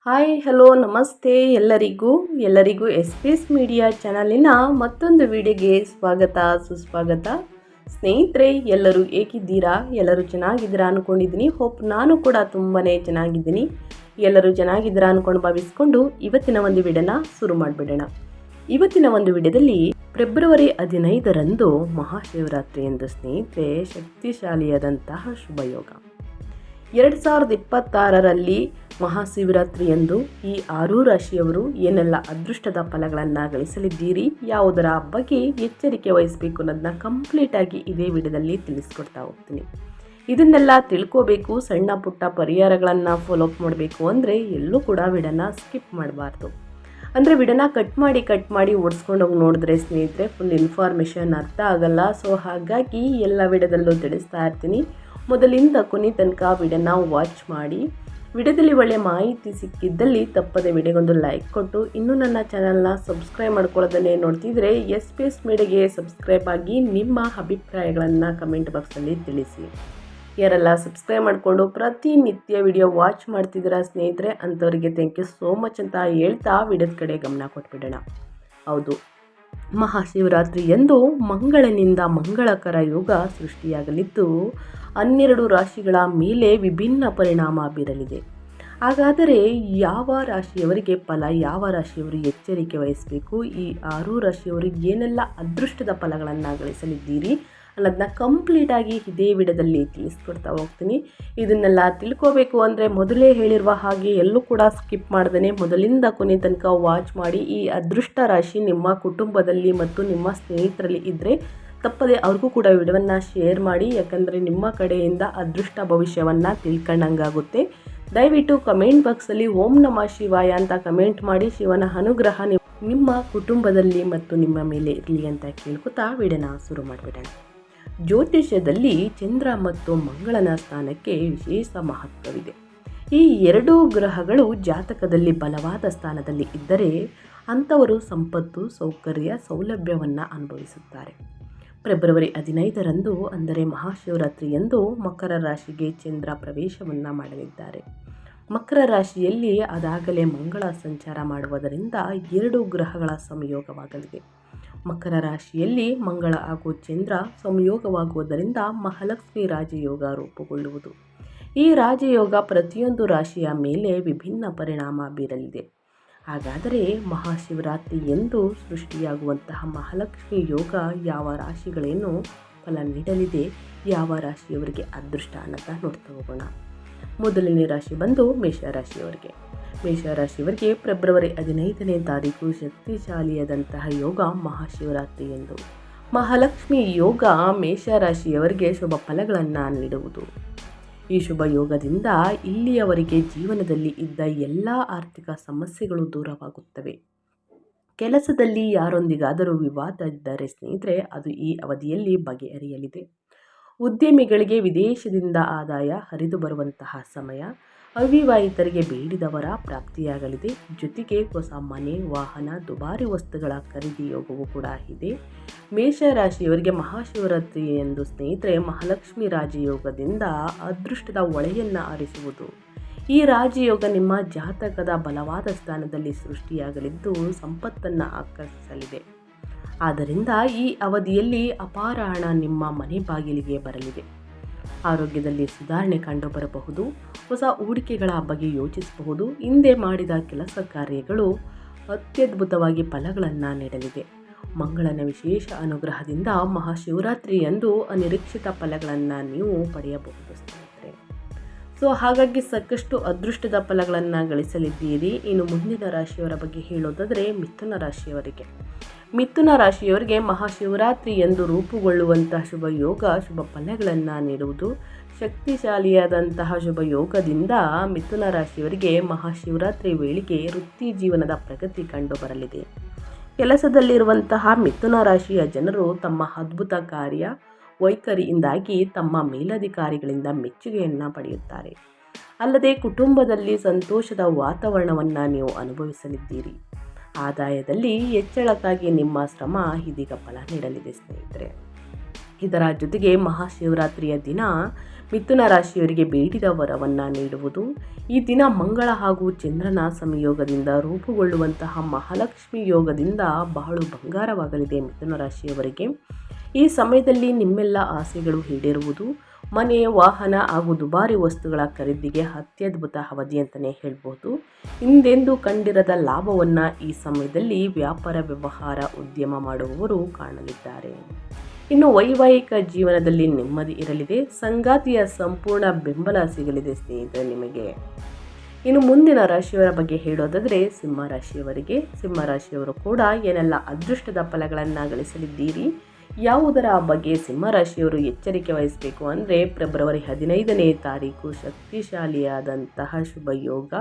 Hi hello ನಮಸ್ತೆ ಎಲ್ಲರಿಗೂ S P S media ಚಾನಲಿನ ಮತ್ತೊಂದು ವಿಡಿಯೋಗೆ ಸ್ವಾಗತ ಸುಸ್ವಾಗತ. ಸ್ನೇಹಿತರೆ, ಎಲ್ಲರೂ ಹೇಗಿದ್ದೀರಾ? ಎಲ್ಲರೂ ಚೆನ್ನಾಗಿದ್ದೀರಾ ಅಂದ್ಕೊಂಡಿದ್ದೀನಿ. ನಾನು ಕೂಡ ತುಂಬಾ ಚೆನ್ನಾಗಿದ್ದೀನಿ. ಎಲ್ಲರೂ ಚೆನ್ನಾಗಿದ್ದೀರಾ ಅಂದ್ಕೊಂಡು ಭಾವಿಸ್ಕೊಂಡು ಇವತ್ತಿನ ಒಂದು ವಿಡಿಯೋನ ಶುರು ಮಾಡಿಬಿಡೋಣ. ಇವತ್ತಿನ ಒಂದು ವಿಡಿಯೋದಲ್ಲಿ ಫೆಬ್ರವರಿ 15ರಂದು ಮಹಾಶಿವರಾತ್ರಿ ಎಂದು ಸ್ನೇಹಿತರೆ, ಶಕ್ತಿಶಾಲಿಯಾದಂತಹ ಶುಭಯೋಗ. 2026ರಲ್ಲಿ ಮಹಾಶಿವರಾತ್ರಿಯಂದು ಈ 6 ರಾಶಿಯವರು ಏನೆಲ್ಲ ಅದೃಷ್ಟದ ಫಲಗಳನ್ನು ಗಳಿಸಲಿದ್ದೀರಿ, ಯಾವುದರ ಬಗ್ಗೆ ಎಚ್ಚರಿಕೆ ವಹಿಸಬೇಕು ಅನ್ನೋದನ್ನ ಕಂಪ್ಲೀಟಾಗಿ ಇದೇ ವಿಡಿಯೋದಲ್ಲಿ ತಿಳಿಸ್ಕೊಡ್ತಾ ಹೋಗ್ತೀನಿ. ಇದನ್ನೆಲ್ಲ ತಿಳ್ಕೋಬೇಕು, ಸಣ್ಣ ಪುಟ್ಟ ಪರಿಹಾರಗಳನ್ನು ಫಾಲೋಅಪ್ ಮಾಡಬೇಕು ಅಂದರೆ ಎಲ್ಲೂ ಕೂಡ ವಿಡಿಯೋನ ಸ್ಕಿಪ್ ಮಾಡಬಾರ್ದು. ಅಂದರೆ ವಿಡಿಯೋನ ಕಟ್ ಮಾಡಿ ಓಡಿಸ್ಕೊಂಡು ಹೋಗಿ ನೋಡಿದ್ರೆ ಸ್ನೇಹಿತರೆ ಫುಲ್ ಇನ್ಫಾರ್ಮೇಷನ್ ಅರ್ಥ ಆಗಲ್ಲ. ಸೊ ಹಾಗಾಗಿ ಎಲ್ಲ ವಿಡಿಯೋದಲ್ಲೂ ತಿಳಿಸ್ತಾ ಇರ್ತೀನಿ. ಮೊದಲಿಂದ ಕೊನೆ ತನಕ ವಿಡಿಯೋನ ವಾಚ್ ಮಾಡಿ. ವಿಡಿಯೋದಲ್ಲಿ ಒಳ್ಳೆ ಮಾಹಿತಿ ಸಿಕ್ಕಿದ್ದಲ್ಲಿ ತಪ್ಪದೆ ವಿಡಿಯೋಗೊಂದು ಲೈಕ್ ಕೊಟ್ಟು, ಇನ್ನೂ ನನ್ನ ಚಾನಲ್ನ ಸಬ್ಸ್ಕ್ರೈಬ್ ಮಾಡ್ಕೊಳ್ಳೋದನ್ನೇ ನೋಡ್ತಿದ್ರೆ ಎಸ್ ಪಿ ಎಸ್ ಮೀಡಿಯಾಗೆ ಸಬ್ಸ್ಕ್ರೈಬ್ ಆಗಿ ನಿಮ್ಮ ಅಭಿಪ್ರಾಯಗಳನ್ನು ಕಮೆಂಟ್ ಬಾಕ್ಸಲ್ಲಿ ತಿಳಿಸಿ. ಯಾರೆಲ್ಲ ಸಬ್ಸ್ಕ್ರೈಬ್ ಮಾಡಿಕೊಂಡು ಪ್ರತಿನಿತ್ಯ ವಿಡಿಯೋ ವಾಚ್ ಮಾಡ್ತಿದ್ದೀರಾ ಸ್ನೇಹಿತರೆ, ಅಂಥವರಿಗೆ ಥ್ಯಾಂಕ್ ಯು ಸೋ ಮಚ್ ಅಂತ ಹೇಳ್ತಾ ವಿಡಿಯೋದ ಕಡೆ ಗಮನ ಕೊಟ್ಬಿಡೋಣ. ಹೌದು, ಮಹಾಶಿವರಾತ್ರಿ ಎಂದು ಮಂಗಳನಿಂದ ಮಂಗಳಕರ ಯೋಗ ಸೃಷ್ಟಿಯಾಗಲಿದ್ದು 12 ರಾಶಿಗಳ ಮೇಲೆ ವಿಭಿನ್ನ ಪರಿಣಾಮ ಬೀರಲಿದೆ. ಹಾಗಾದರೆ ಯಾವ ರಾಶಿಯವರಿಗೆ ಫಲ, ಯಾವ ರಾಶಿಯವರು ಎಚ್ಚರಿಕೆ ವಹಿಸಬೇಕು, ಈ 6 ರಾಶಿಯವರಿಗೆ ಏನೆಲ್ಲ ಅದೃಷ್ಟದ ಫಲಗಳನ್ನು ಗಳಿಸಲಿದ್ದೀರಿ ಅನ್ನೋದನ್ನ ಕಂಪ್ಲೀಟಾಗಿ ಇದೇ ವಿಡಿಯೋದಲ್ಲಿ ತಿಳಿಸ್ಕೊಡ್ತಾ ಹೋಗ್ತೀನಿ. ಇದನ್ನೆಲ್ಲ ತಿಳ್ಕೋಬೇಕು ಅಂದರೆ ಮೊದಲೇ ಹೇಳಿರುವ ಹಾಗೆ ಎಲ್ಲೂ ಕೂಡ ಸ್ಕಿಪ್ ಮಾಡ್ದೇ ಮೊದಲಿಂದ ಕೊನೆ ತನಕ ವಾಚ್ ಮಾಡಿ. ಈ ಅದೃಷ್ಟ ರಾಶಿ ನಿಮ್ಮ ಕುಟುಂಬದಲ್ಲಿ ಮತ್ತು ನಿಮ್ಮ ಸ್ನೇಹಿತರಲ್ಲಿ ಇದ್ದರೆ ತಪ್ಪದೆ ಅವ್ರಿಗೂ ಕೂಡ ವಿಡಿಯೋವನ್ನು ಶೇರ್ ಮಾಡಿ. ಯಾಕಂದರೆ ನಿಮ್ಮ ಕಡೆಯಿಂದ ಅದೃಷ್ಟ ಭವಿಷ್ಯವನ್ನು ತಿಳ್ಕೊಂಡಂಗಾಗುತ್ತೆ. ದಯವಿಟ್ಟು ಕಮೆಂಟ್ ಬಾಕ್ಸಲ್ಲಿ ಓಂ ನಮಃ ಶಿವಾಯ ಅಂತ ಕಮೆಂಟ್ ಮಾಡಿ. ಶಿವನ ಅನುಗ್ರಹ ನಿಮ್ಮ ಕುಟುಂಬದಲ್ಲಿ ಮತ್ತು ನಿಮ್ಮ ಮೇಲೆ ಇರಲಿ ಅಂತ ಕೇಳ್ಕೊತಾ ವಿಡಿಯೋನ ಶುರು ಮಾಡಿಬಿಡೋಣ. ಜ್ಯೋತಿಷ್ಯದಲ್ಲಿ ಚಂದ್ರ ಮತ್ತು ಮಂಗಳನ ಸ್ಥಾನಕ್ಕೆ ವಿಶೇಷ ಮಹತ್ವವಿದೆ. ಈ 2 ಗ್ರಹಗಳು ಜಾತಕದಲ್ಲಿ ಬಲವಾದ ಸ್ಥಾನದಲ್ಲಿ ಇದ್ದರೆ ಅಂಥವರು ಸಂಪತ್ತು, ಸೌಕರ್ಯ, ಸೌಲಭ್ಯವನ್ನು ಅನುಭವಿಸುತ್ತಾರೆ. ಫೆಬ್ರವರಿ 15ರಂದು ಅಂದರೆ ಮಹಾಶಿವರಾತ್ರಿಯಂದು ಮಕರ ರಾಶಿಗೆ ಚಂದ್ರ ಪ್ರವೇಶವನ್ನು ಮಾಡಲಿದ್ದಾರೆ. ಮಕರ ರಾಶಿಯಲ್ಲಿ ಅದಾಗಲೇ ಮಂಗಳ ಸಂಚಾರ ಮಾಡುವುದರಿಂದ 2 ಗ್ರಹಗಳ ಸಂಯೋಗವಾಗಲಿದೆ. ಮಕರ ರಾಶಿಯಲ್ಲಿ ಮಂಗಳ ಹಾಗೂ ಚಂದ್ರ ಸಂಯೋಗವಾಗುವುದರಿಂದ ಮಹಾಲಕ್ಷ್ಮಿ ರಾಜಯೋಗ ರೂಪುಗೊಳ್ಳುವುದು. ಈ ರಾಜಯೋಗ ಪ್ರತಿಯೊಂದು ರಾಶಿಯ ಮೇಲೆ ವಿಭಿನ್ನ ಪರಿಣಾಮ ಬೀರಲಿದೆ. ಹಾಗಾದರೆ ಮಹಾಶಿವರಾತ್ರಿ ಎಂದು ಸೃಷ್ಟಿಯಾಗುವಂತಹ ಮಹಾಲಕ್ಷ್ಮಿ ಯೋಗ ಯಾವ ರಾಶಿಗಳೇನು ಫಲ ನೀಡಲಿದೆ, ಯಾವ ರಾಶಿಯವರಿಗೆ ಅದೃಷ್ಟ ಅನ್ನೋದನ್ನ ನೋಡ್ತಾ ಹೋಗೋಣ. ಮೊದಲನೇ ರಾಶಿ ಬಂದು ಮೇಷರಾಶಿಯವರಿಗೆ. ಮೇಷರಾಶಿಯವರಿಗೆ ಫೆಬ್ರವರಿ 15ನೇ ತಾರೀಕು ಶಕ್ತಿಶಾಲಿಯಾದಂತಹ ಯೋಗ ಮಹಾಶಿವರಾತ್ರಿ ಎಂದು. ಮಹಾಲಕ್ಷ್ಮಿ ಯೋಗ ಮೇಷರಾಶಿಯವರಿಗೆ ಶುಭ ಫಲಗಳನ್ನು ನೀಡುವುದು. ಈ ಶುಭ ಯೋಗದಿಂದ ಇಲ್ಲಿಯವರೆಗೆ ಜೀವನದಲ್ಲಿ ಇದ್ದ ಎಲ್ಲ ಆರ್ಥಿಕ ಸಮಸ್ಯೆಗಳು ದೂರವಾಗುತ್ತವೆ. ಕೆಲಸದಲ್ಲಿ ಯಾರೊಂದಿಗಾದರೂ ವಿವಾದ ಇದ್ದರೆ ಸ್ನೇಹಿತರೆ ಅದು ಈ ಅವಧಿಯಲ್ಲಿ ಬಗೆಹರಿಯಲಿದೆ. ಉದ್ಯಮಿಗಳಿಗೆ ವಿದೇಶದಿಂದ ಆದಾಯ ಹರಿದು ಬರುವಂತಹ ಸಮಯ. ಅವಿವಾಹಿತರಿಗೆ ಬೇಡಿದವರ ಪ್ರಾಪ್ತಿಯಾಗಲಿದೆ. ಜೊತೆಗೆ ಹೊಸ ಮನೆ, ವಾಹನ, ದುಬಾರಿ ವಸ್ತುಗಳ ಖರೀದಿ ಯೋಗವೂ ಕೂಡ ಇದೆ. ಮೇಷರಾಶಿಯವರಿಗೆ ಮಹಾಶಿವರಾತ್ರಿ ಎಂದು ಸ್ನೇಹಿತರೆ ಮಹಾಲಕ್ಷ್ಮಿ ರಾಜಯೋಗದಿಂದ ಅದೃಷ್ಟದ ಒಳೆಯನ್ನು ಹರಿಸುವುದು. ಈ ರಾಜಯೋಗ ನಿಮ್ಮ ಜಾತಕದ ಬಲವಾದ ಸ್ಥಾನದಲ್ಲಿ ಸೃಷ್ಟಿಯಾಗಲಿದ್ದು ಸಂಪತ್ತನ್ನು ಆಕರ್ಷಿಸಲಿದೆ. ಆದ್ದರಿಂದ ಈ ಅವಧಿಯಲ್ಲಿ ಅಪಾರ ಹಣ ನಿಮ್ಮ ಮನೆ ಬಾಗಿಲಿಗೆ ಬರಲಿದೆ. ಆರೋಗ್ಯದಲ್ಲಿ ಸುಧಾರಣೆ ಕಂಡುಬರಬಹುದು. ಹೊಸ ಹೂಡಿಕೆಗಳ ಬಗ್ಗೆ ಯೋಚಿಸಬಹುದು. ಹಿಂದೆ ಮಾಡಿದ ಕೆಲಸ ಕಾರ್ಯಗಳು ಅತ್ಯದ್ಭುತವಾಗಿ ಫಲಗಳನ್ನು ನೀಡಲಿದೆ. ಮಂಗಳನ ವಿಶೇಷ ಅನುಗ್ರಹದಿಂದ ಮಹಾಶಿವರಾತ್ರಿಯಂದು ಅನಿರೀಕ್ಷಿತ ಫಲಗಳನ್ನು ನೀವು ಪಡೆಯಬಹುದು ಸ್ನೇಹಿತರೆ. ಸೊ ಹಾಗಾಗಿ ಸಾಕಷ್ಟು ಅದೃಷ್ಟದ ಫಲಗಳನ್ನು ಗಳಿಸಲಿದ್ದೀರಿ. ಇನ್ನು ಮುಂದಿನ ರಾಶಿಯವರ ಬಗ್ಗೆ ಹೇಳೋದಾದರೆ ಮಿಥುನ ರಾಶಿಯವರಿಗೆ. ಮಿಥುನ ರಾಶಿಯವರಿಗೆ ಮಹಾಶಿವರಾತ್ರಿ ಎಂದು ರೂಪುಗೊಳ್ಳುವಂತಹ ಶುಭ ಯೋಗ ಶುಭ ಫಲಗಳನ್ನು ನೀಡುವುದು. ಶಕ್ತಿಶಾಲಿಯಾದಂತಹ ಶುಭ ಯೋಗದಿಂದ ಮಿಥುನ ರಾಶಿಯವರಿಗೆ ಮಹಾಶಿವರಾತ್ರಿ ವೇಳೆಗೆ ವೃತ್ತಿ ಜೀವನದ ಪ್ರಗತಿ ಕಂಡುಬರಲಿದೆ. ಕೆಲಸದಲ್ಲಿರುವಂತಹ ಮಿಥುನ ರಾಶಿಯ ಜನರು ತಮ್ಮ ಅದ್ಭುತ ಕಾರ್ಯ ವೈಖರಿಯಿಂದಾಗಿ ತಮ್ಮ ಮೇಲಧಿಕಾರಿಗಳಿಂದ ಮೆಚ್ಚುಗೆಯನ್ನು ಪಡೆಯುತ್ತಾರೆ. ಅಲ್ಲದೆ ಕುಟುಂಬದಲ್ಲಿ ಸಂತೋಷದ ವಾತಾವರಣವನ್ನು ನೀವು ಅನುಭವಿಸಲಿದ್ದೀರಿ. ಆದಾಯದಲ್ಲಿ ಹೆಚ್ಚಳಕ್ಕಾಗಿ ನಿಮ್ಮ ಶ್ರಮ ಇದೀಗ ಫಲ ನೀಡಲಿದೆ ಸ್ನೇಹಿತರೆ. ಇದರ ಜೊತೆಗೆ ಮಹಾಶಿವರಾತ್ರಿಯ ದಿನ ಮಿಥುನ ರಾಶಿಯವರಿಗೆ ಬೇಡಿದ ವರವನ್ನು ನೀಡುವುದು. ಈ ದಿನ ಮಂಗಳ ಹಾಗೂ ಚಂದ್ರನ ಸಂಯೋಗದಿಂದ ರೂಪುಗೊಳ್ಳುವಂತಹ ಮಹಾಲಕ್ಷ್ಮಿ ಯೋಗದಿಂದ ಬಹಳ ಬಂಗಾರವಾಗಲಿದೆ ಮಿಥುನ ರಾಶಿಯವರಿಗೆ. ಈ ಸಮಯದಲ್ಲಿ ನಿಮ್ಮೆಲ್ಲ ಆಸೆಗಳು ಈಡೇರುವುದು. ಮನೆ, ವಾಹನ ಹಾಗೂ ದುಬಾರಿ ವಸ್ತುಗಳ ಖರೀದಿಗೆ ಅತ್ಯದ್ಭುತ ಅವಧಿ ಅಂತಲೇ ಹೇಳ್ಬೋದು. ಹಿಂದೆಂದೂ ಕಂಡಿರದ ಲಾಭವನ್ನು ಈ ಸಮಯದಲ್ಲಿ ವ್ಯಾಪಾರ, ವ್ಯವಹಾರ, ಉದ್ಯಮ ಮಾಡುವವರು ಕಾಣಲಿದ್ದಾರೆ. ಇನ್ನು ವೈವಾಹಿಕ ಜೀವನದಲ್ಲಿ ನೆಮ್ಮದಿ ಇರಲಿದೆ. ಸಂಗಾತಿಯ ಸಂಪೂರ್ಣ ಬೆಂಬಲ ಸಿಗಲಿದೆ ಸ್ನೇಹಿತರೆ ನಿಮಗೆ. ಇನ್ನು ಮುಂದಿನ ರಾಶಿಯವರ ಬಗ್ಗೆ ಹೇಳೋದಾದರೆ ಸಿಂಹರಾಶಿಯವರಿಗೆ. ಸಿಂಹರಾಶಿಯವರು ಕೂಡ ಏನೆಲ್ಲ ಅದೃಷ್ಟದ ಫಲಗಳನ್ನು ಗಳಿಸಲಿದ್ದೀರಿ, ಯಾವುದರ ಬಗ್ಗೆ ಸಿಂಹರಾಶಿಯವರು ಎಚ್ಚರಿಕೆ ವಹಿಸಬೇಕು ಅಂದರೆ ಫೆಬ್ರವರಿ 15ನೇ ತಾರೀಕು ಶಕ್ತಿಶಾಲಿಯಾದಂತಹ ಶುಭ ಯೋಗ.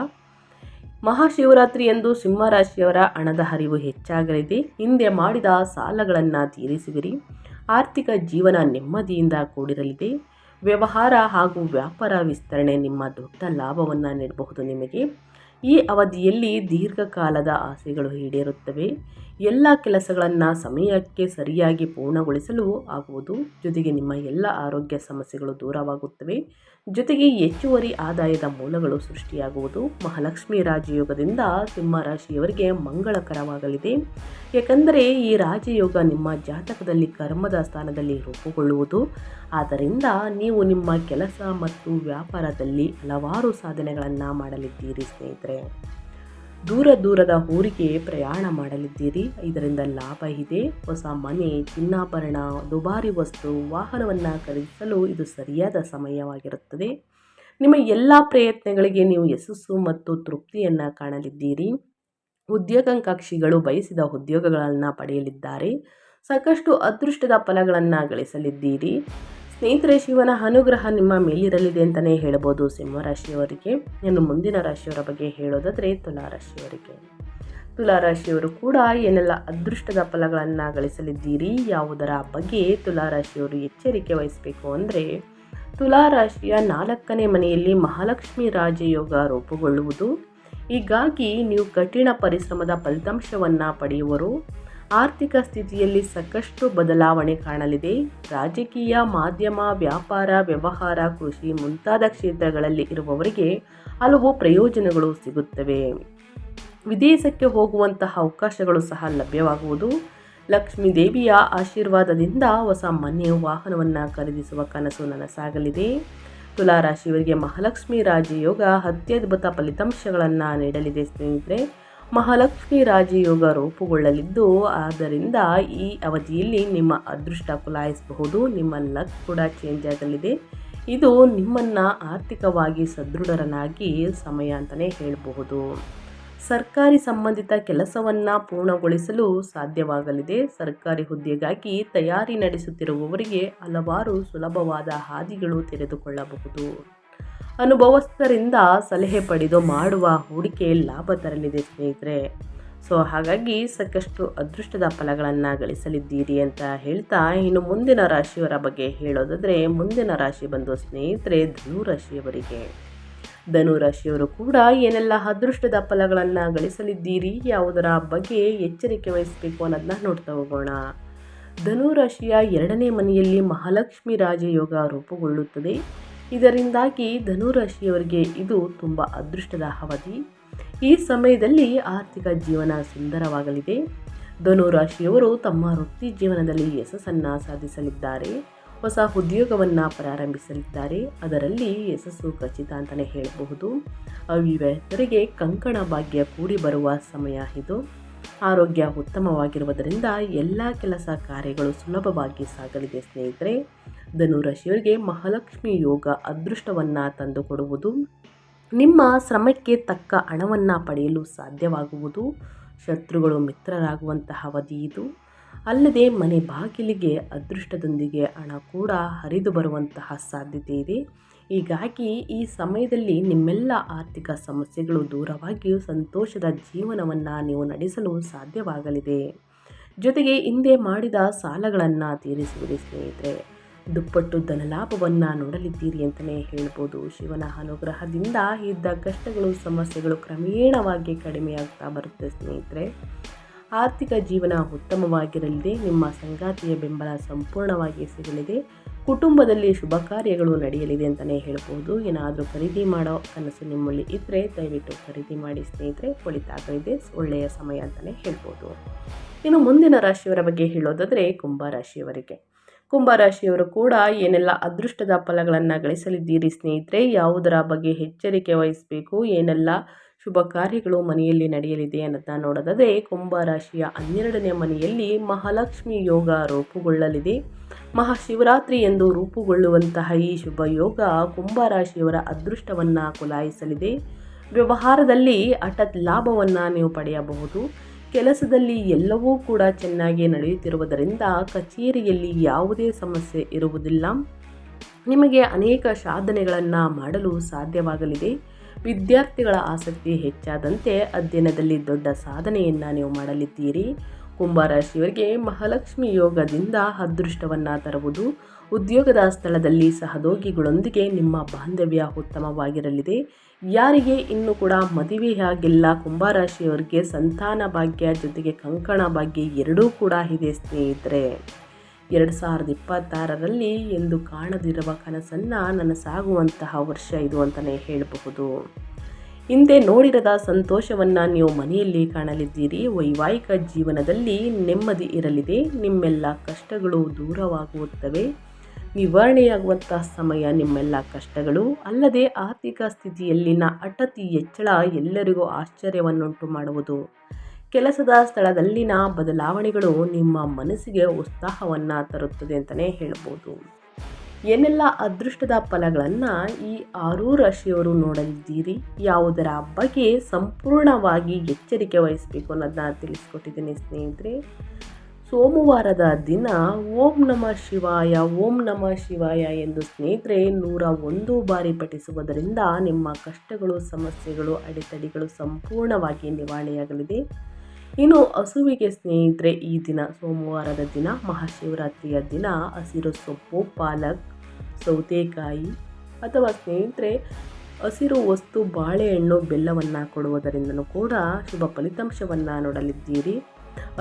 ಮಹಾಶಿವರಾತ್ರಿಯಂದು ಸಿಂಹರಾಶಿಯವರ ಹಣದ ಹರಿವು ಹೆಚ್ಚಾಗಲಿದೆ. ಹಿಂದೆ ಮಾಡಿದ ಸಾಲಗಳನ್ನು ತೀರಿಸುವಿರಿ. ಆರ್ಥಿಕ ಜೀವನ ನೆಮ್ಮದಿಯಿಂದ ಕೂಡಿರಲಿದೆ. ವ್ಯವಹಾರ ಹಾಗೂ ವ್ಯಾಪಾರ ವಿಸ್ತರಣೆ ನಿಮ್ಮ ದೊಡ್ಡ ಲಾಭವನ್ನು ನೀಡಬಹುದು ನಿಮಗೆ. ಈ ಅವಧಿಯಲ್ಲಿ ದೀರ್ಘಕಾಲದ ಆಸೆಗಳು ಈಡೇರುತ್ತವೆ. ಎಲ್ಲ ಕೆಲಸಗಳನ್ನು ಸಮಯಕ್ಕೆ ಸರಿಯಾಗಿ ಪೂರ್ಣಗೊಳಿಸಲು ಆಗುವುದು. ಜೊತೆಗೆ ನಿಮ್ಮ ಎಲ್ಲ ಆರೋಗ್ಯ ಸಮಸ್ಯೆಗಳು ದೂರವಾಗುತ್ತವೆ. ಜೊತೆಗೆ ಹೆಚ್ಚುವರಿ ಆದಾಯದ ಮೂಲಗಳು ಸೃಷ್ಟಿಯಾಗುವುದು. ಮಹಾಲಕ್ಷ್ಮಿ ರಾಜಯೋಗದಿಂದ ಸಿಂಹರಾಶಿಯವರಿಗೆ ಮಂಗಳಕರವಾಗಲಿದೆ. ಏಕೆಂದರೆ ಈ ರಾಜಯೋಗ ನಿಮ್ಮ ಜಾತಕದಲ್ಲಿ ಕರ್ಮದ ಸ್ಥಾನದಲ್ಲಿ ರೂಪುಗೊಳ್ಳುವುದು. ಆದ್ದರಿಂದ ನೀವು ನಿಮ್ಮ ಕೆಲಸ ಮತ್ತು ವ್ಯಾಪಾರದಲ್ಲಿ ಹಲವಾರು ಸಾಧನೆಗಳನ್ನು ಮಾಡಲಿದ್ದೀರಿ ಸ್ನೇಹಿತರೆ. ದೂರದ ಊರಿಗೆ ಪ್ರಯಾಣ ಮಾಡಲಿದ್ದೀರಿ. ಇದರಿಂದ ಲಾಭ ಇದೆ. ಹೊಸ ಮನೆ, ಚಿನ್ನಾಭರಣ, ದುಬಾರಿ ವಸ್ತು, ವಾಹನವನ್ನು ಖರೀದಿಸಲು ಇದು ಸರಿಯಾದ ಸಮಯವಾಗಿರುತ್ತದೆ. ನಿಮ್ಮ ಎಲ್ಲ ಪ್ರಯತ್ನಗಳಿಗೆ ನೀವು ಯಶಸ್ಸು ಮತ್ತು ತೃಪ್ತಿಯನ್ನು ಕಾಣಲಿದ್ದೀರಿ. ಉದ್ಯೋಗಾಕಾಂಕ್ಷಿಗಳು ಬಯಸಿದ ಉದ್ಯೋಗಗಳನ್ನು ಪಡೆಯಲಿದ್ದಾರೆ. ಸಾಕಷ್ಟು ಅದೃಷ್ಟದ ಫಲಗಳನ್ನು ಗಳಿಸಲಿದ್ದೀರಿ ಸ್ನೇಹಿತರೆ. ಶಿವನ ಅನುಗ್ರಹ ನಿಮ್ಮ ಮೇಲಿರಲಿದೆ ಅಂತಲೇ ಹೇಳ್ಬೋದು ಸಿಂಹರಾಶಿಯವರಿಗೆ. ಇನ್ನು ಮುಂದಿನ ರಾಶಿಯವರ ಬಗ್ಗೆ ಹೇಳೋದಾದರೆ ತುಲಾರಾಶಿಯವರಿಗೆ. ತುಲಾರಾಶಿಯವರು ಕೂಡ ಏನೆಲ್ಲ ಅದೃಷ್ಟದ ಫಲಗಳನ್ನು ಗಳಿಸಲಿದ್ದೀರಿ, ಯಾವುದರ ಬಗ್ಗೆ ತುಲಾರಾಶಿಯವರು ಎಚ್ಚರಿಕೆ ವಹಿಸಬೇಕು ಅಂದರೆ ತುಲಾರಾಶಿಯ 4ನೇ ಮನೆಯಲ್ಲಿ ಮಹಾಲಕ್ಷ್ಮಿ ರಾಜಯೋಗ ರೂಪುಗೊಳ್ಳುವುದು. ಹೀಗಾಗಿ ನೀವು ಕಠಿಣ ಪರಿಶ್ರಮದ ಫಲಿತಾಂಶವನ್ನು ಪಡೆಯುವರು. ಆರ್ಥಿಕ ಸ್ಥಿತಿಯಲ್ಲಿ ಸಾಕಷ್ಟು ಬದಲಾವಣೆ ಕಾಣಲಿದೆ. ರಾಜಕೀಯ, ಮಾಧ್ಯಮ, ವ್ಯಾಪಾರ, ವ್ಯವಹಾರ, ಕೃಷಿ ಮುಂತಾದ ಕ್ಷೇತ್ರಗಳಲ್ಲಿ ಇರುವವರಿಗೆ ಹಲವು ಪ್ರಯೋಜನಗಳು ಸಿಗುತ್ತವೆ. ವಿದೇಶಕ್ಕೆ ಹೋಗುವಂತಹ ಅವಕಾಶಗಳು ಸಹ ಲಭ್ಯವಾಗುವುದು. ಲಕ್ಷ್ಮೀ ದೇವಿಯ ಆಶೀರ್ವಾದದಿಂದ ಹೊಸ ಮನೆ, ವಾಹನವನ್ನು ಖರೀದಿಸುವ ಕನಸು ನನಸಾಗಲಿದೆ. ತುಲಾರಾಶಿಯವರಿಗೆ ಮಹಾಲಕ್ಷ್ಮಿ ರಾಜಯೋಗ ಅತ್ಯದ್ಭುತ ಫಲಿತಾಂಶಗಳನ್ನು ನೀಡಲಿದೆ ಸ್ನೇಹಿತರೆ. ಮಹಾಲಕ್ಷ್ಮಿ ರಾಜಯೋಗ ರೂಪುಗೊಳ್ಳಲಿದ್ದು, ಆದ್ದರಿಂದ ಈ ಅವಧಿಯಲ್ಲಿ ನಿಮ್ಮ ಅದೃಷ್ಟ ಕುಲಾಯಿಸಬಹುದು. ನಿಮ್ಮ ಲಕ್ ಕೂಡ ಚೇಂಜ್ ಆಗಲಿದೆ. ಇದು ನಿಮ್ಮನ್ನು ಆರ್ಥಿಕವಾಗಿ ಸದೃಢರನ್ನಾಗಿ ಸಮಯ ಅಂತಲೇ ಹೇಳಬಹುದು. ಸರ್ಕಾರಿ ಸಂಬಂಧಿತ ಕೆಲಸವನ್ನು ಪೂರ್ಣಗೊಳಿಸಲು ಸಾಧ್ಯವಾಗಲಿದೆ. ಸರ್ಕಾರಿ ಹುದ್ದೆಗಾಗಿ ತಯಾರಿ ನಡೆಸುತ್ತಿರುವವರಿಗೆ ಹಲವಾರು ಸುಲಭವಾದ ಹಾದಿಗಳು ತೆರೆದುಕೊಳ್ಳಬಹುದು. ಅನುಭವಸ್ಥರಿಂದ ಸಲಹೆ ಪಡೆದು ಮಾಡುವ ಹೂಡಿಕೆ ಲಾಭ ತರಲಿದೆ ಸ್ನೇಹಿತರೆ. ಹಾಗಾಗಿ ಸಾಕಷ್ಟು ಅದೃಷ್ಟದ ಫಲಗಳನ್ನು ಗಳಿಸಲಿದ್ದೀರಿ ಅಂತ ಹೇಳ್ತಾ, ಇನ್ನು ಮುಂದಿನ ರಾಶಿಯವರ ಬಗ್ಗೆ ಹೇಳೋದಾದರೆ ಮುಂದಿನ ರಾಶಿ ಬಂದು ಸ್ನೇಹಿತರೆ ಧನುರಾಶಿಯವರಿಗೆ. ಧನುರಾಶಿಯವರು ಕೂಡ ಏನೆಲ್ಲ ಅದೃಷ್ಟದ ಫಲಗಳನ್ನು ಗಳಿಸಲಿದ್ದೀರಿ, ಯಾವುದರ ಬಗ್ಗೆ ಎಚ್ಚರಿಕೆ ವಹಿಸಬೇಕು ಅನ್ನೋದನ್ನ ನೋಡ್ತಾ ಹೋಗೋಣ. ಧನುರಾಶಿಯ 2ನೇ ಮನೆಯಲ್ಲಿ ಮಹಾಲಕ್ಷ್ಮಿ ರಾಜಯೋಗ ರೂಪುಗೊಳ್ಳುತ್ತದೆ. ಇದರಿಂದಾಗಿ ಧನುರಾಶಿಯವರಿಗೆ ಇದು ತುಂಬ ಅದೃಷ್ಟದ ಅವಧಿ. ಈ ಸಮಯದಲ್ಲಿ ಆರ್ಥಿಕ ಜೀವನ ಸುಂದರವಾಗಲಿದೆ. ಧನುರಾಶಿಯವರು ತಮ್ಮ ವೃತ್ತಿ ಜೀವನದಲ್ಲಿ ಯಶಸ್ಸನ್ನು ಸಾಧಿಸಲಿದ್ದಾರೆ. ಹೊಸ ಉದ್ಯೋಗವನ್ನು ಪ್ರಾರಂಭಿಸಲಿದ್ದಾರೆ. ಅದರಲ್ಲಿ ಯಶಸ್ಸು ಖಚಿತ ಅಂತಲೇ ಹೇಳಬಹುದು. ಅವಿವಾಹಿತರಿಗೆ ಕಂಕಣ ಭಾಗ್ಯ ಕೂಡಿ ಬರುವ ಸಮಯ ಇದು. ಆರೋಗ್ಯ ಉತ್ತಮವಾಗಿರುವುದರಿಂದ ಎಲ್ಲ ಕೆಲಸ ಕಾರ್ಯಗಳು ಸುಲಭವಾಗಿ ಸಾಗಲಿದೆ ಸ್ನೇಹಿತರೆ. ಧನುರಾಶಿಯವರಿಗೆ ಮಹಾಲಕ್ಷ್ಮಿ ಯೋಗ ಅದೃಷ್ಟವನ್ನು ತಂದುಕೊಡುವುದು. ನಿಮ್ಮ ಶ್ರಮಕ್ಕೆ ತಕ್ಕ ಹಣವನ್ನು ಪಡೆಯಲು ಸಾಧ್ಯವಾಗುವುದು. ಶತ್ರುಗಳು ಮಿತ್ರರಾಗುವಂತಹ ಅವಧಿ ಇದು. ಅಲ್ಲದೆ ಮನೆ ಬಾಗಿಲಿಗೆ ಅದೃಷ್ಟದೊಂದಿಗೆ ಹಣ ಕೂಡ ಹರಿದು ಬರುವಂತಹ ಸಾಧ್ಯತೆ ಇದೆ. ಹೀಗಾಗಿ ಈ ಸಮಯದಲ್ಲಿ ನಿಮ್ಮೆಲ್ಲ ಆರ್ಥಿಕ ಸಮಸ್ಯೆಗಳು ದೂರವಾಗಿಯೂ ಸಂತೋಷದ ಜೀವನವನ್ನು ನೀವು ನಡೆಸಲು ಸಾಧ್ಯವಾಗಲಿದೆ. ಜೊತೆಗೆ ಹಿಂದೆ ಮಾಡಿದ ಸಾಲಗಳನ್ನು ತೀರಿಸುವಿರಿ ಸ್ನೇಹಿತರೆ. ದುಪ್ಪಟ್ಟು ಧನಲಾಭವನ್ನು ನೋಡಲಿದ್ದೀರಿ ಅಂತಲೇ ಹೇಳ್ಬೋದು. ಶಿವನ ಅನುಗ್ರಹದಿಂದ ಇದ್ದ ಕಷ್ಟಗಳು, ಸಮಸ್ಯೆಗಳು ಕ್ರಮೇಣವಾಗಿ ಕಡಿಮೆಯಾಗ್ತಾ ಬರುತ್ತೆ ಸ್ನೇಹಿತರೆ. ಆರ್ಥಿಕ ಜೀವನ ಉತ್ತಮವಾಗಿರಲಿದೆ. ನಿಮ್ಮ ಸಂಗಾತಿಯ ಬೆಂಬಲ ಸಂಪೂರ್ಣವಾಗಿ ಸಿಗಲಿದೆ. ಕುಟುಂಬದಲ್ಲಿ ಶುಭ ಕಾರ್ಯಗಳು ನಡೆಯಲಿದೆ ಅಂತಲೇ ಹೇಳ್ಬೋದು. ಏನಾದರೂ ಖರೀದಿ ಮಾಡೋ ಕನಸು ನಿಮ್ಮಲ್ಲಿ ಇದ್ದರೆ ದಯವಿಟ್ಟು ಖರೀದಿ ಮಾಡಿ ಸ್ನೇಹಿತರೆ, ಒಳಿತಾಗಲಿದೆ, ಒಳ್ಳೆಯ ಸಮಯ ಅಂತಲೇ ಹೇಳ್ಬೋದು. ಇನ್ನು ಮುಂದಿನ ರಾಶಿಯವರ ಬಗ್ಗೆ ಹೇಳೋದಾದರೆ ಕುಂಭರಾಶಿಯವರಿಗೆ. ಕುಂಭರಾಶಿಯವರು ಕೂಡ ಏನೆಲ್ಲ ಅದೃಷ್ಟದ ಫಲಗಳನ್ನು ಗಳಿಸಲಿದ್ದೀರಿ ಸ್ನೇಹಿತರೆ, ಯಾವುದರ ಬಗ್ಗೆ ಎಚ್ಚರಿಕೆ ವಹಿಸಬೇಕು, ಏನೆಲ್ಲ ಶುಭ ಕಾರ್ಯಗಳು ಮನೆಯಲ್ಲಿ ನಡೆಯಲಿದೆ ಅನ್ನೋದನ್ನ ನೋಡೋದಾದರೆ ಕುಂಭರಾಶಿಯ 12ನೇ ಮನೆಯಲ್ಲಿ ಮಹಾಲಕ್ಷ್ಮಿ ಯೋಗ ರೂಪುಗೊಳ್ಳಲಿದೆ. ಮಹಾಶಿವರಾತ್ರಿ ಎಂದು ರೂಪುಗೊಳ್ಳುವಂತಹ ಈ ಶುಭ ಯೋಗ ಕುಂಭರಾಶಿಯವರ ಅದೃಷ್ಟವನ್ನು ಕುಲಾಯಿಸಲಿದೆ. ವ್ಯವಹಾರದಲ್ಲಿ ಹಠಾತ್ ಲಾಭವನ್ನು ನೀವು ಪಡೆಯಬಹುದು. ಕೆಲಸದಲ್ಲಿ ಎಲ್ಲವೂ ಕೂಡ ಚೆನ್ನಾಗಿ ನಡೆಯುತ್ತಿರುವುದರಿಂದ ಕಚೇರಿಯಲ್ಲಿ ಯಾವುದೇ ಸಮಸ್ಯೆ ಇರುವುದಿಲ್ಲ. ನಿಮಗೆ ಅನೇಕ ಸಾಧನೆಗಳನ್ನು ಮಾಡಲು ಸಾಧ್ಯವಾಗಲಿದೆ. ವಿದ್ಯಾರ್ಥಿಗಳ ಆಸಕ್ತಿ ಹೆಚ್ಚಾದಂತೆ ಅಧ್ಯಯನದಲ್ಲಿ ದೊಡ್ಡ ಸಾಧನೆಯನ್ನು ನೀವು ಮಾಡಲಿದ್ದೀರಿ. ಕುಂಭರಾಶಿಯವರಿಗೆ ಮಹಾಲಕ್ಷ್ಮಿ ಯೋಗದಿಂದ ಅದೃಷ್ಟವನ್ನು ತರುವುದು. ಉದ್ಯೋಗದ ಸ್ಥಳದಲ್ಲಿ ಸಹೋದ್ಯೋಗಿಗಳೊಂದಿಗೆ ನಿಮ್ಮ ಬಾಂಧವ್ಯ ಉತ್ತಮವಾಗಿರಲಿದೆ. ಯಾರಿಗೆ ಇನ್ನೂ ಕೂಡ ಮದುವೆಯಾಗಿಲ್ಲ ಕುಂಭರಾಶಿಯವರಿಗೆ ಸಂತಾನ ಭಾಗ್ಯ ಜೊತೆಗೆ ಕಂಕಣ ಭಾಗ್ಯ ಎರಡೂ ಕೂಡ ಇದೆ ಸ್ನೇಹಿತರೆ. 2026ರಲ್ಲಿ ಎಂದು ಕಾಣದಿರುವ ಕನಸನ್ನು ನನಸಾಗುವಂತಹ ವರ್ಷ ಇದು ಅಂತಲೇ ಹೇಳಬಹುದು. ಹಿಂದೆ ನೋಡಿರದ ಸಂತೋಷವನ್ನು ನೀವು ಮನೆಯಲ್ಲಿ ಕಾಣಲಿದ್ದೀರಿ. ವೈವಾಹಿಕ ಜೀವನದಲ್ಲಿ ನೆಮ್ಮದಿ ಇರಲಿದೆ. ನಿಮ್ಮೆಲ್ಲ ಕಷ್ಟಗಳು ದೂರವಾಗುತ್ತವೆ. ನಿವಾರಣೆಯಾಗುವಂತಹ ಸಮಯ ನಿಮ್ಮೆಲ್ಲ ಕಷ್ಟಗಳು. ಅಲ್ಲದೆ ಆರ್ಥಿಕ ಸ್ಥಿತಿಯಲ್ಲಿನ ಹಠಾತ್ ಹೆಚ್ಚಳ ಎಲ್ಲರಿಗೂ ಆಶ್ಚರ್ಯವನ್ನುಂಟು ಮಾಡುವುದು. ಕೆಲಸದ ಸ್ಥಳದಲ್ಲಿನ ಬದಲಾವಣೆಗಳು ನಿಮ್ಮ ಮನಸ್ಸಿಗೆ ಉತ್ಸಾಹವನ್ನು ತರುತ್ತದೆ ಅಂತಲೇ ಹೇಳ್ಬೋದು. ಏನೆಲ್ಲ ಅದೃಷ್ಟದ ಫಲಗಳನ್ನು ಈ 6 ರಾಶಿಯವರು ನೋಡಲಿದ್ದೀರಿ, ಯಾವುದರ ಬಗ್ಗೆ ಸಂಪೂರ್ಣವಾಗಿ ಎಚ್ಚರಿಕೆ ವಹಿಸಬೇಕು ಅನ್ನೋದನ್ನ ತಿಳಿಸ್ಕೊಟ್ಟಿದ್ದೀನಿ ಸ್ನೇಹಿತರೆ. ಸೋಮವಾರದ ದಿನ ಓಂ ನಮಃ ಶಿವಾಯ ಓಂ ನಮಃ ಶಿವಾಯ ಎಂದು ಸ್ನೇಹಿತರೆ 101 ಬಾರಿ ಪಠಿಸುವುದರಿಂದ ನಿಮ್ಮ ಕಷ್ಟಗಳು, ಸಮಸ್ಯೆಗಳು, ಅಡೆತಡೆಗಳು ಸಂಪೂರ್ಣವಾಗಿ ನಿವಾರಣೆಯಾಗಲಿದೆ. ಇನ್ನು ಹಸುವಿಗೆ ಸ್ನೇಹಿತರೆ ಈ ದಿನ ಸೋಮವಾರದ ದಿನ ಮಹಾಶಿವರಾತ್ರಿಯ ದಿನ ಹಸಿರು ಸೊಪ್ಪು, ಪಾಲಕ್, ಸೌತೆಕಾಯಿ ಅಥವಾ ಸ್ನೇಹಿತರೆ ಹಸಿರು ವಸ್ತು ಬಾಳೆಹಣ್ಣು, ಬೆಲ್ಲವನ್ನು ಕೊಡುವುದರಿಂದಲೂ ಕೂಡ ಶುಭ ಫಲಿತಾಂಶವನ್ನು ನೋಡಲಿದ್ದೀರಿ.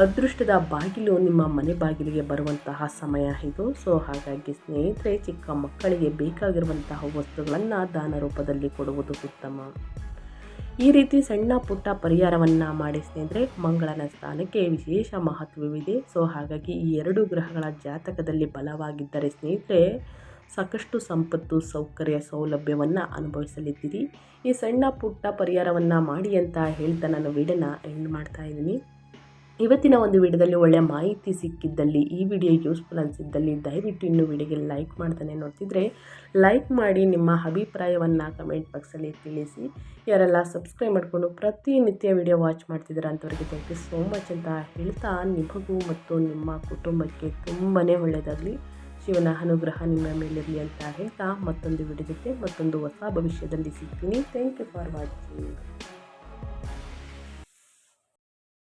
ಅದೃಷ್ಟದ ಬಾಗಿಲು ನಿಮ್ಮ ಮನೆ ಬಾಗಿಲಿಗೆ ಬರುವಂತಹ ಸಮಯ ಇದು. ಸೊ ಹಾಗಾಗಿ ಸ್ನೇಹಿತರೆ ಚಿಕ್ಕ ಮಕ್ಕಳಿಗೆ ಬೇಕಾಗಿರುವಂತಹ ವಸ್ತುಗಳನ್ನು ದಾನ ರೂಪದಲ್ಲಿ ಕೊಡುವುದು ಉತ್ತಮ. ಈ ರೀತಿ ಸಣ್ಣ ಪುಟ್ಟ ಪರಿಹಾರವನ್ನು ಮಾಡಿ ಸ್ನೇಹಿತರೆ ಮಂಗಳನ ಸ್ಥಾನಕ್ಕೆ ವಿಶೇಷ ಮಹತ್ವವಿದೆ. ಸೊ ಹಾಗಾಗಿ ಈ 2 ಗ್ರಹಗಳ ಜಾತಕದಲ್ಲಿ ಬಲವಾಗಿದ್ದರೆ ಸ್ನೇಹಿತರೆ ಸಾಕಷ್ಟು ಸಂಪತ್ತು, ಸೌಕರ್ಯ, ಸೌಲಭ್ಯವನ್ನು ಅನುಭವಿಸಲಿದ್ದೀರಿ. ಈ ಸಣ್ಣ ಪುಟ್ಟ ಪರಿಹಾರವನ್ನು ಮಾಡಿ ಅಂತ ಹೇಳ್ತಾ ನಾನು ವಿಡಿಯೋನ ಎಂಡ್ ಮಾಡ್ತಾ ಇದ್ದೀನಿ. ಇವತ್ತಿನ ಒಂದು ವಿಡಿಯೋದಲ್ಲಿ ಒಳ್ಳೆಯ ಮಾಹಿತಿ ಸಿಕ್ಕಿದ್ದಲ್ಲಿ, ಈ ವಿಡಿಯೋ ಯೂಸ್ಫುಲ್ ಅನಿಸಿದ್ದಲ್ಲಿ ದಯವಿಟ್ಟು ಇನ್ನೂ ವಿಡಿಯೋಗೆ ಲೈಕ್ ಮಾಡ್ತಾನೆ ನೋಡ್ತಿದ್ರೆ ಲೈಕ್ ಮಾಡಿ, ನಿಮ್ಮ ಅಭಿಪ್ರಾಯವನ್ನು ಕಮೆಂಟ್ ಬಾಕ್ಸಲ್ಲಿ ತಿಳಿಸಿ. ಯಾರೆಲ್ಲ ಸಬ್ಸ್ಕ್ರೈಬ್ ಮಾಡಿಕೊಂಡು ಪ್ರತಿನಿತ್ಯ ವಿಡಿಯೋ ವಾಚ್ ಮಾಡ್ತಿದ್ದಾರೆ ಅಂಥವ್ರಿಗೆ ಥ್ಯಾಂಕ್ ಯು ಸೋ ಮಚ್ ಅಂತ ಹೇಳ್ತಾ, ನಿಮಗೂ ಮತ್ತು ನಿಮ್ಮ ಕುಟುಂಬಕ್ಕೆ ತುಂಬಾ ಒಳ್ಳೆಯದಾಗಲಿ, ಶಿವನ ಅನುಗ್ರಹ ನಿಮ್ಮ ಮೇಲಿರಲಿ ಅಂತ ಹೇಳ್ತಾ ಮತ್ತೊಂದು ವಿಡಿಯೋ ಜೊತೆ ಮತ್ತೊಂದು ಹೊಸ ಭವಿಷ್ಯದಲ್ಲಿ ಸಿಗ್ತೀನಿ. Thank you for watching.